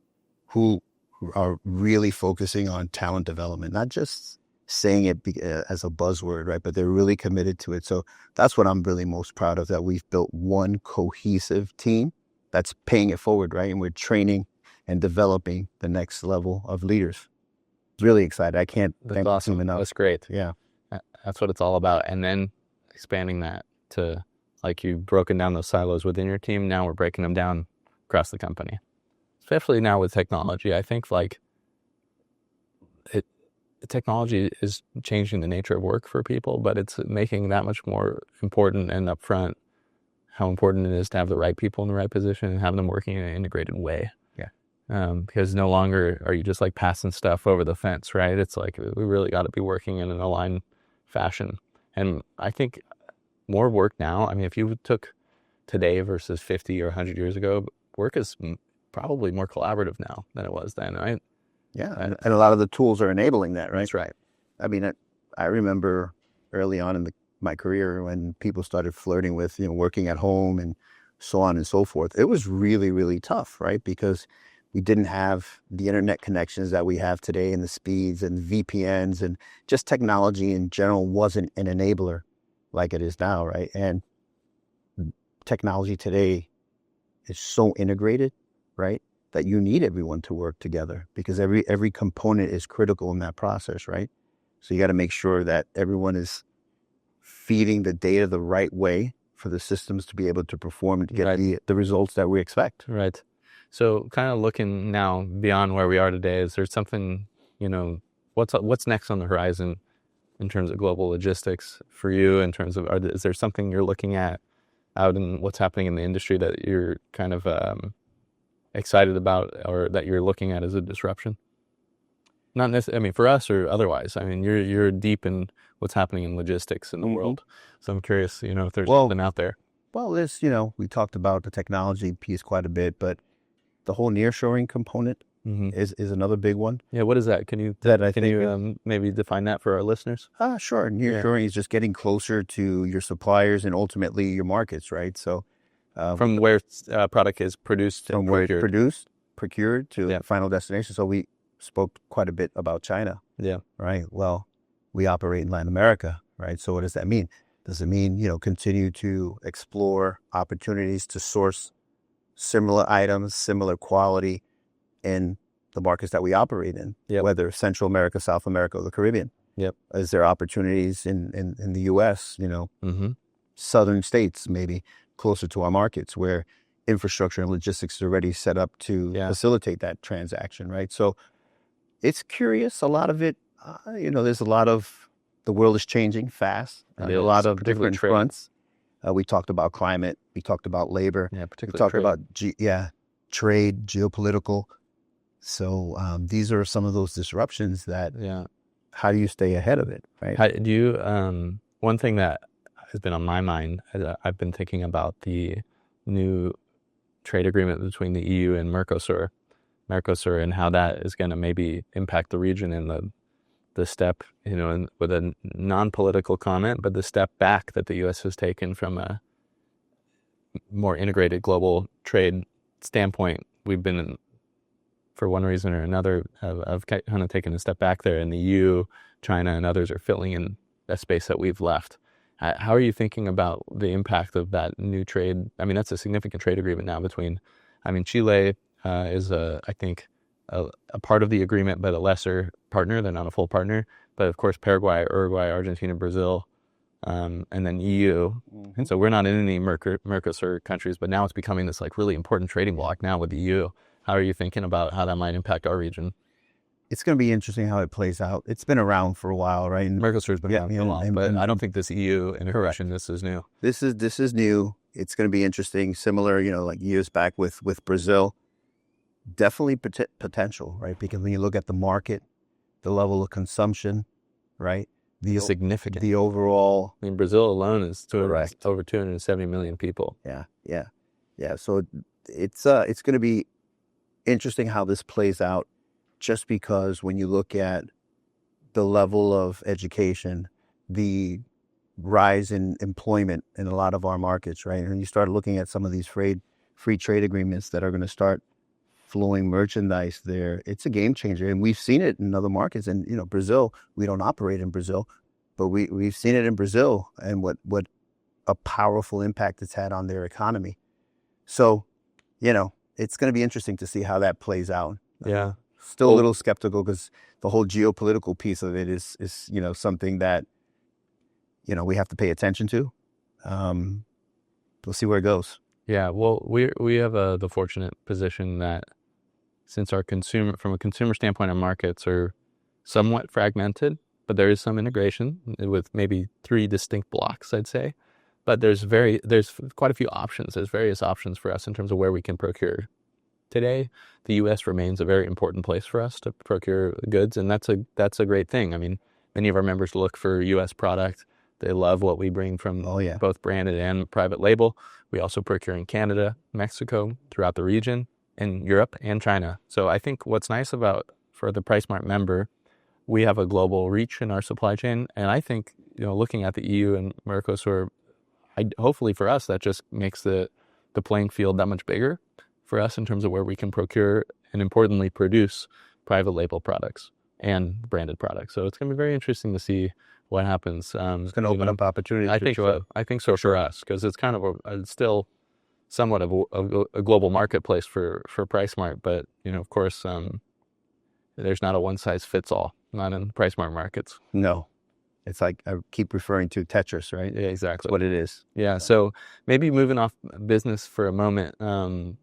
who are really focusing on talent development, not just saying it as a buzzword, right? But they're really committed to it. So that's what I'm really most proud of, that we've built one cohesive team that's paying it forward, right? And we're training and developing the next level of leaders. Really excited. I can't thank them enough. That's great. Yeah. That's what it's all about. And then expanding that to, like, you've broken down those silos within your team. Now we're breaking them down across the company. Especially now with technology, I think technology is changing the nature of work for people, but it's making that much more important and upfront how important it is to have the right people in the right position and have them working in an integrated way. Yeah. Because no longer are you just like passing stuff over the fence, right? It's like we really got to be working in an aligned fashion. And I think more work now, I mean, if you took today versus 50 or 100 years ago, work is probably more collaborative now than it was then, right? Yeah, and a lot of the tools are enabling that, right? That's right. I mean, I remember early on in my career when people started flirting with, working at home and so on and so forth. It was really, really tough, right? Because we didn't have the internet connections that we have today and the speeds and VPNs, and just technology in general wasn't an enabler like it is now, right? And technology today is so integrated, right, that you need everyone to work together because every component is critical in that process, right? So you got to make sure that everyone is feeding the data the right way for the systems to be able to perform and to get the results that we expect. Right. So kind of looking now beyond where we are today, is there something, what's next on the horizon in terms of global logistics for you, in terms of, is there something you're looking at out in what's happening in the industry that you're kind of excited about or that you're looking at as a disruption? Not necessarily, I mean, for us or otherwise. I mean, you're deep in what's happening in logistics in the world. So I'm curious, if there's something out there. Well, there's, we talked about the technology piece quite a bit, but the whole nearshoring component is another big one. Yeah, what is that? Can you maybe define that for our listeners? Sure. Nearshoring is just getting closer to your suppliers and ultimately your markets, right? So from where product is produced and from where it's produced, procured to the final destination. So we spoke quite a bit about China. Yeah. Right. Well, we operate in Latin America, right? So what does that mean? Does it mean, continue to explore opportunities to source similar items, similar quality in the markets that we operate in, whether Central America, South America, or the Caribbean? Yep. Is there opportunities in the U.S., southern states, maybe closer to our markets where infrastructure and logistics is already set up to facilitate that transaction, right? So it's curious. A lot of it, there's a lot of, the world is changing fast. A lot of different fronts. We talked about climate. We talked about labor. Yeah, particularly we talked trade. about trade, geopolitical. So these are some of those disruptions that, how do you stay ahead of it, right? How do you, one thing that has been on my mind, I've been thinking about the new trade agreement between the EU and Mercosur, and how that is going to maybe impact the region in the step, with a non-political comment, but the step back that the U.S. has taken from a more integrated global trade standpoint. We've been, for one reason or another, have kind of taken a step back there, and the EU, China, and others are filling in that space that we've left. How are you thinking about the impact of that new trade? I mean, that's a significant trade agreement now Chile is I think a part of the agreement, but a lesser partner. They're not a full partner. But of course, Paraguay, Uruguay, Argentina, Brazil, and then EU. And so we're not in any Mercosur countries, but now it's becoming this really important trading bloc now with the EU. How are you thinking about how that might impact our region? It's going to be interesting how it plays out. It's been around for a while, right? And Mercosur's been around for a while, but I don't think this EU integration, this is new. This is new. It's going to be interesting. Similar, like years back with Brazil. Definitely potential, right? Because when you look at the market, the level of consumption, right? Significant. The overall. I mean, Brazil alone is over 270 million people. Yeah. So it's going to be interesting how this plays out, just because when you look at the level of education, the rise in employment in a lot of our markets, right? And you start looking at some of these free trade agreements that are going to start flowing merchandise there, it's a game changer. And we've seen it in other markets. And, Brazil, we don't operate in Brazil, but we've seen it in Brazil and what a powerful impact it's had on their economy. So, it's going to be interesting to see how that plays out. Yeah. Still a little skeptical because the whole geopolitical piece of it is something that, we have to pay attention to. We'll see where it goes. Yeah. Well, we have the fortunate position that since from a consumer standpoint, our markets are somewhat fragmented, but there is some integration with maybe 3 distinct blocks, I'd say. But there's quite a few options. There's various options for us in terms of where we can procure. Today, the U.S. remains a very important place for us to procure goods, and that's a great thing. I mean, many of our members look for U.S. product. They love what we bring from both branded and private label. We also procure in Canada, Mexico, throughout the region, and Europe and China. So I think what's nice for the PriceSmart member, we have a global reach in our supply chain. And I think, looking at the EU and Mercosur, hopefully for us, that just makes the playing field that much bigger for us in terms of where we can procure and importantly produce private label products and branded products. So it's going to be very interesting to see what happens. It's going to open up opportunities. I think so for us, because it's kind of it's still somewhat of a global marketplace for PriceSmart. But of course, there's not a one size fits all. Not in PriceSmart markets. No, it's like I keep referring to Tetris, right? Yeah, exactly. That's what it is. Yeah. So maybe moving off business for a moment, kind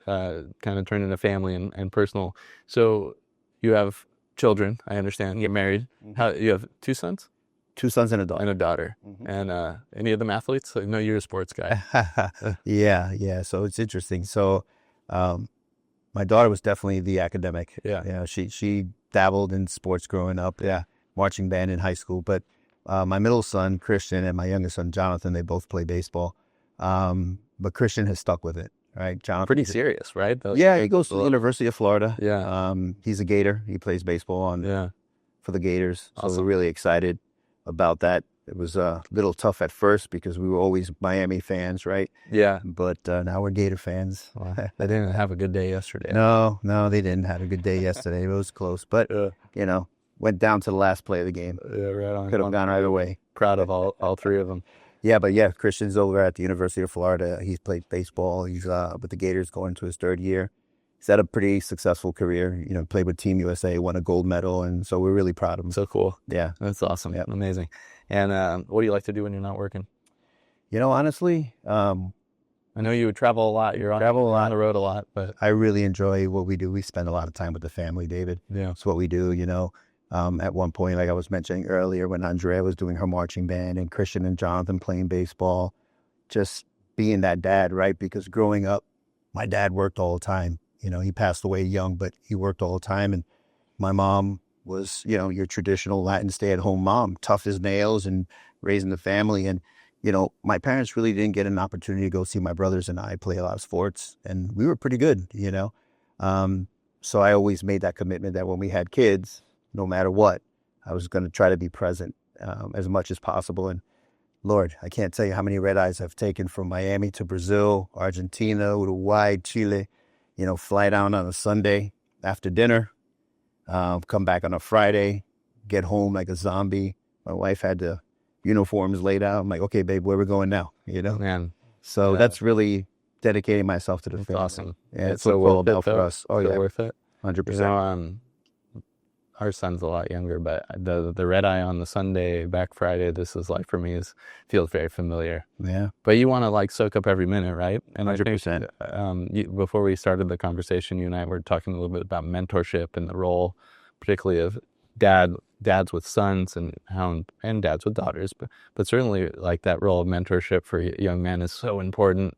of turning to family and personal. So you have children, I understand. You get married. Mm-hmm. You have 2 sons? 2 sons and a daughter. And a daughter. Mm-hmm. And any of them athletes? I know you're a sports guy. Yeah. So it's interesting. So My daughter was definitely the academic. Yeah. Yeah, she dabbled in sports growing up. Yeah. Marching band in high school. But my middle son, Christian, and my youngest son, Jonathan, they both play baseball. But Christian has stuck with it, right? Jonathan, Pretty serious, right? yeah, he goes to the University of Florida. Yeah. He's a Gator. He plays baseball for the Gators. So Awesome. we're really excited about that. It was a little tough at first because we were always Miami fans, right? Yeah. But now we're Gator fans. Well, they didn't have a good day yesterday. No, they didn't have a good day yesterday. It was close, but went down to the last play of the game. Yeah, right on. Could have gone either way. Proud of all three of them. Yeah, but Christian's over at the University of Florida. He's played baseball. He's with the Gators going into his third year. He's had a pretty successful career. Played with Team USA, won a gold medal, and so we're really proud of him. So cool. Yeah, that's awesome. Yep. Amazing. And what do you like to do when you're not working? Honestly, I know you would travel a lot. You're on the road a lot, but I really enjoy what we do. We spend a lot of time with the family, David. Yeah, it's what we do. At one point, like I was mentioning earlier, when Andrea was doing her marching band and Christian and Jonathan playing baseball, just being that dad, right? Because growing up, my dad worked all the time. He passed away young, but he worked all the time. And my mom was, your traditional Latin stay-at-home mom, tough as nails and raising the family. And, my parents really didn't get an opportunity to go see my brothers and I play a lot of sports. And we were pretty good, So I always made that commitment that when we had kids, no matter what, I was going to try to be present as much as possible. And Lord, I can't tell you how many red eyes I've taken from Miami to Brazil, Argentina, Uruguay, Chile, fly down on a Sunday after dinner, come back on a Friday, get home like a zombie. My wife had the uniforms laid out. I'm like, okay, babe, where we going now? Man. So that's really dedicating myself to the family. Awesome. Yeah, it's so worth it for us. Oh, yeah, worth it. 100%. Our son's a lot younger, but the red eye on the Sunday, back Friday, this is like for me feels very familiar. Yeah. But you want to soak up every minute, right? And 100%. I think, before we started the conversation, you and I were talking a little bit about mentorship and the role, particularly of dads with sons and dads with daughters, but certainly that role of mentorship for young men is so important.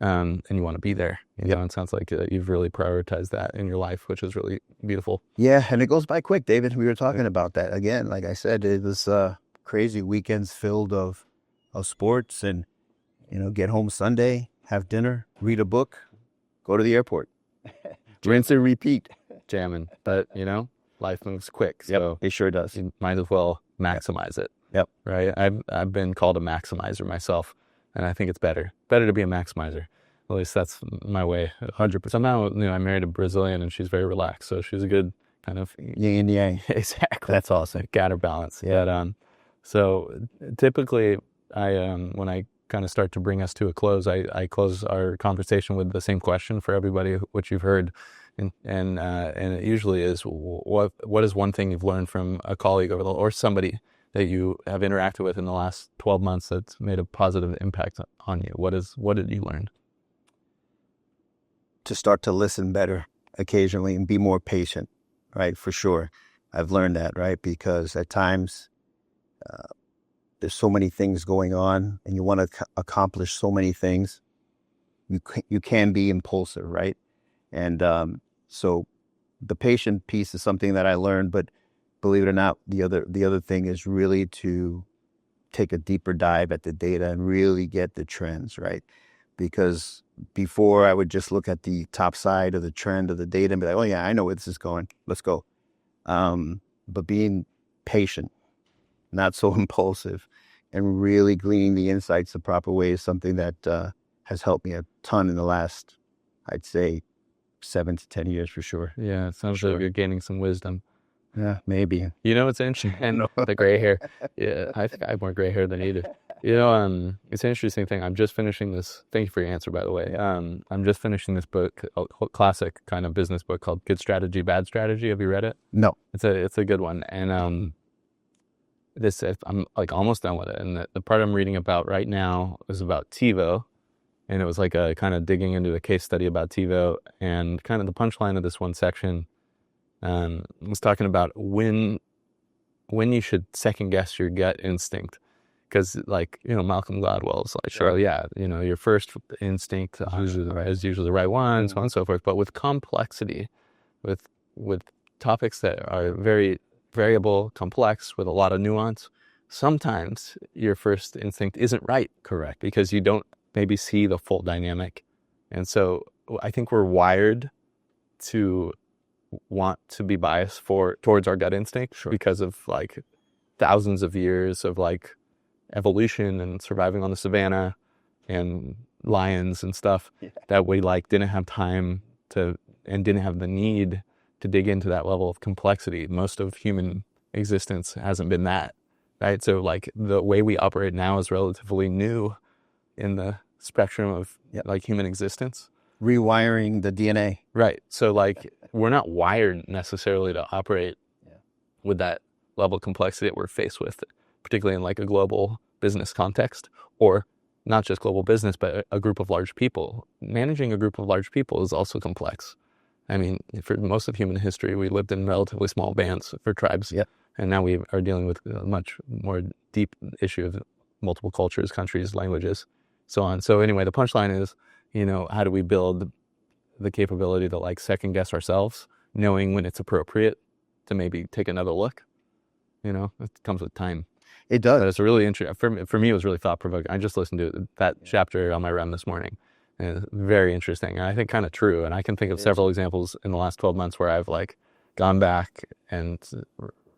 And you want to be there. It sounds like you've really prioritized that in your life, which is really beautiful. Yeah, and it goes by quick, David. We were talking about that. Again, like I said, it was crazy weekends filled of sports and, get home Sunday, have dinner, read a book, go to the airport, rinse and repeat. Jamming. But, life moves quick. So it sure does. You might as well maximize it. Yep. Right? I've been called a maximizer myself, and I think it's better to be a maximizer. At least that's my way. 100%. Somehow, I married a Brazilian and she's very relaxed. So she's a good kind of yin and yang. Exactly. That's awesome. Counterbalance. Yeah. But, so typically when I kind of start to bring us to a close, I close our conversation with the same question for everybody, which you've heard. And it usually is, what is one thing you've learned from a colleague or somebody that you have interacted with in the last 12 months that's made a positive impact on you? What did you learn? To start to listen better occasionally and be more patient, right? For sure. I've learned that, right? Because at times there's so many things going on and you want to accomplish so many things. You can be impulsive, right? And so the patient piece is something that I learned, but believe it or not, the other thing is really to take a deeper dive at the data and really get the trends, right? Because before I would just look at the top side of the trend of the data and be like, oh yeah, I know where this is going. Let's go. But being patient, not so impulsive, and really gleaning the insights the proper way is something that has helped me a ton in the last, I'd say, 7 to 10 years for sure. Yeah, it sounds like you're gaining some wisdom. Yeah, maybe. It's interesting. And the gray hair. Yeah, I think I have more gray hair than you do. It's an interesting thing. I'm just finishing this. Thank you for your answer, by the way. I'm just finishing this book, a classic kind of business book called Good Strategy, Bad Strategy. Have you read it? No. It's a good one. And I'm almost done with it. And the part I'm reading about right now is about TiVo. And it was like a kind of digging into a case study about TiVo. And kind of the punchline of this one section was talking about when you should second guess your gut instinct. because like, Malcolm Gladwell's like, sure, yeah, your first instinct is usually the right one, so on and so forth. But with complexity, with topics that are very variable, complex, with a lot of nuance, sometimes your first instinct isn't right. Correct. Because you don't maybe see the full dynamic. And so I think we're wired to want to be biased towards our gut instinct because of like thousands of years of like evolution and surviving on the savannah and lions and stuff that we like didn't have time to and didn't have the need to dig into that level of complexity. Most of human existence hasn't been that, right? So like the way we operate now is relatively new in the spectrum of like human existence. Rewiring the DNA. Right. So like we're not wired necessarily to operate with that level of complexity that we're faced with, particularly in like a global business context, or not just global business, but a group of large people. Managing a group of large people is also complex. I mean, for most of human history, we lived in relatively small bands for tribes. And now we are dealing with a much more deep issue of multiple cultures, countries, languages, so on. So anyway, the punchline is, how do we build the capability to like second guess ourselves, knowing when it's appropriate to maybe take another look? It comes with time. It does. But it's really interesting. For me, it was really thought-provoking. I just listened to that chapter on my run this morning. And it's very interesting, and I think kind of true. And I can think of several examples in the last 12 months where I've like gone back and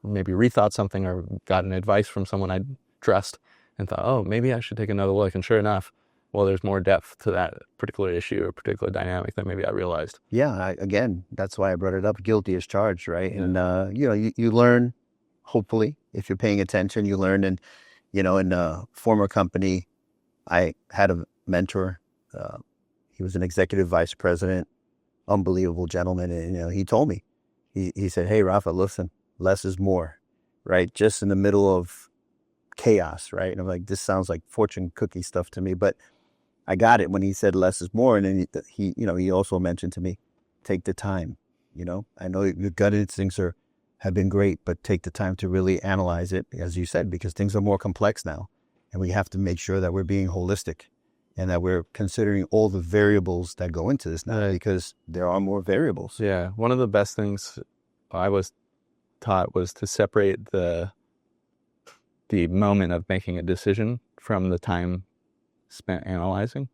maybe rethought something or gotten advice from someone I trust and thought, oh, maybe I should take another look. And sure enough, well, there's more depth to that particular issue or particular dynamic than maybe I realized. Yeah, again, that's why I brought it up. Guilty as charged, right? And, you learn, hopefully, if you're paying attention, you learn. And, in a former company, I had a mentor. He was an executive vice president, unbelievable gentleman. And, he told me, he said, hey, Rafa, listen, less is more, right? Just in the middle of chaos, right? And I'm like, this sounds like fortune cookie stuff to me, but I got it when he said less is more. And then he also mentioned to me, take the time. I know your gut instincts have been great, but take the time to really analyze it, as you said, because things are more complex now. And we have to make sure that we're being holistic and that we're considering all the variables that go into this now, because there are more variables. Yeah. One of the best things I was taught was to separate the moment of making a decision from the time spent analyzing,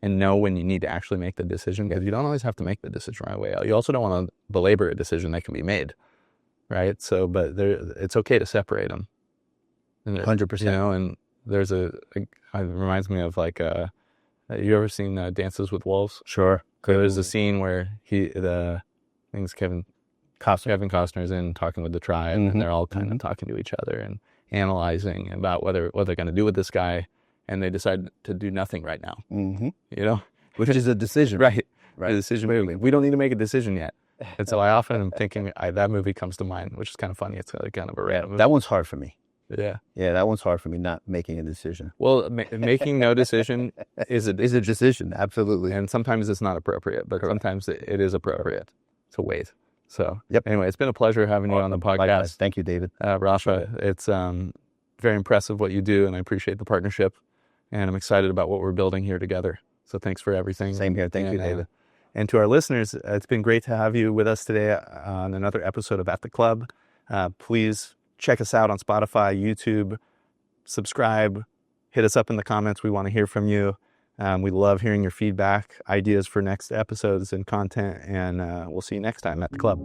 and know when you need to actually make the decision, because you don't always have to make the decision right away. You also don't want to belabor a decision that can be made, right? So, but it's okay to separate them. 100%. And there's it reminds me of like, you ever seen Dances with Wolves? Sure. There's a scene where Kevin Costner's in talking with the tribe, and they're all kind of talking to each other and analyzing about what they're going to do with this guy, and they decide to do nothing right now. Which is a decision, right? The decision. We don't need to make a decision yet. And so I often am thinking that movie comes to mind, which is kind of funny. It's kind of a random movie. That one's hard for me. Yeah, that one's hard for me, not making a decision. Well, making no decision is a decision, absolutely. And sometimes it's not appropriate, but sometimes it is appropriate to wait. So anyway, it's been a pleasure having you on the podcast. Likewise. Thank you, David. Rafa, it's very impressive what you do, and I appreciate the partnership, and I'm excited about what we're building here together. So thanks for everything. Same here. Thank you, David. And to our listeners, it's been great to have you with us today on another episode of At the Club. Please check us out on Spotify, YouTube, subscribe, hit us up in the comments. We want to hear from you. We love hearing your feedback, ideas for next episodes and content, and we'll see you next time at the club.